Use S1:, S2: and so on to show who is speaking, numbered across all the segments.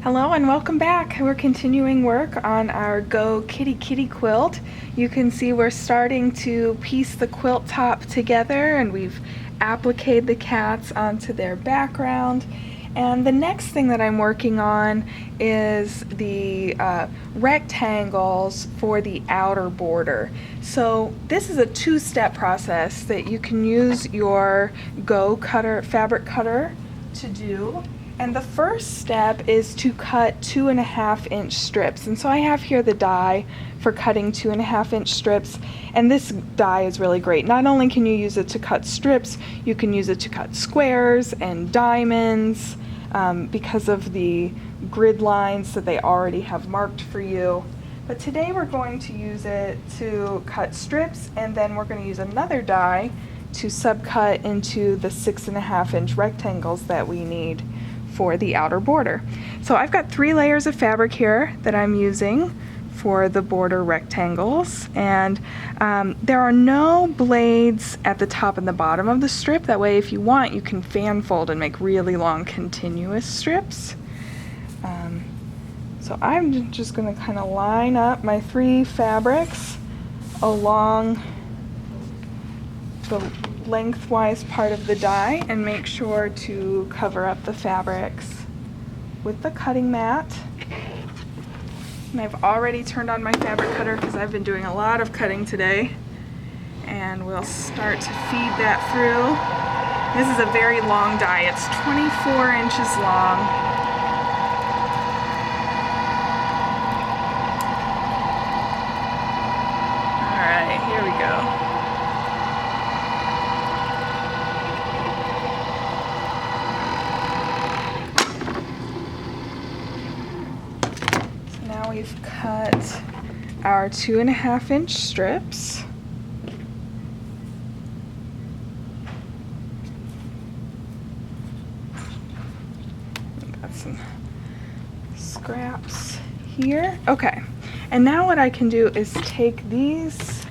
S1: Hello and welcome back. We're continuing work on our Go Kitty Kitty quilt. You can see we're starting to piece the quilt top together and we've appliqued the cats onto their background. And the next thing that I'm working on is the rectangles for the outer border. So this is a two-step process that you can use your Go cutter, fabric cutter to do. And the first step is to cut 2.5-inch strips. And so I have here the die for cutting 2.5-inch strips. And this die is really great. Not only can you use it to cut strips, you can use it to cut squares and diamonds because of the grid lines that they already have marked for you. But today we're going to use it to cut strips, and then we're going to use another die to subcut into the 6.5-inch rectangles that we need for the outer border. So I've got 3 layers of fabric here that I'm using for the border rectangles, and there are no blades at the top and the bottom of the strip. That way, if you want, you can fan fold and make really long continuous strips. So I'm just going to kind of line up my 3 fabrics along the lengthwise part of the die and make sure to cover up the fabrics with the cutting mat. And I've already turned on my fabric cutter because I've been doing a lot of cutting today, and we'll start to feed that through. This is a very long die. It's 24 inches long. All right, here we go. We've cut our 2.5-inch strips. We've got some scraps here. Okay, and now what I can do is take these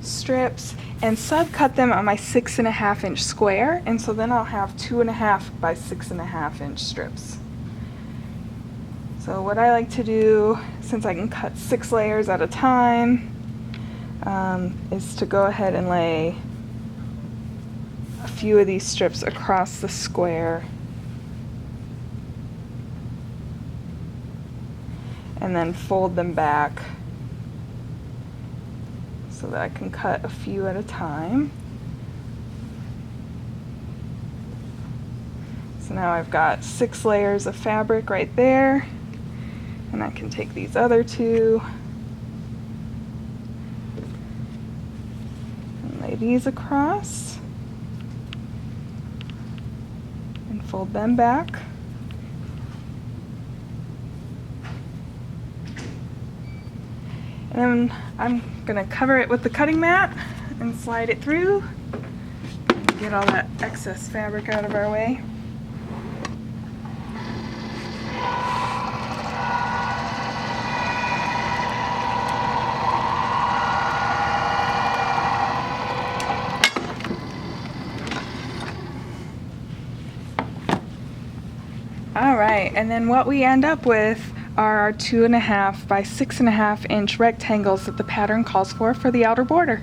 S1: strips and subcut them on my 6.5-inch square, and so then I'll have 2.5 by 6.5-inch strips. So what I like to do, since I can cut 6 layers at a time, is to go ahead and lay a few of these strips across the square, and then fold them back so that I can cut a few at a time. So now I've got 6 layers of fabric right there. And I can take these other 2 and lay these across and fold them back. And then I'm going to cover it with the cutting mat and slide it through and get all that excess fabric out of our way. Alright, and then what we end up with are our 2.5 by 6.5-inch rectangles that the pattern calls for the outer border.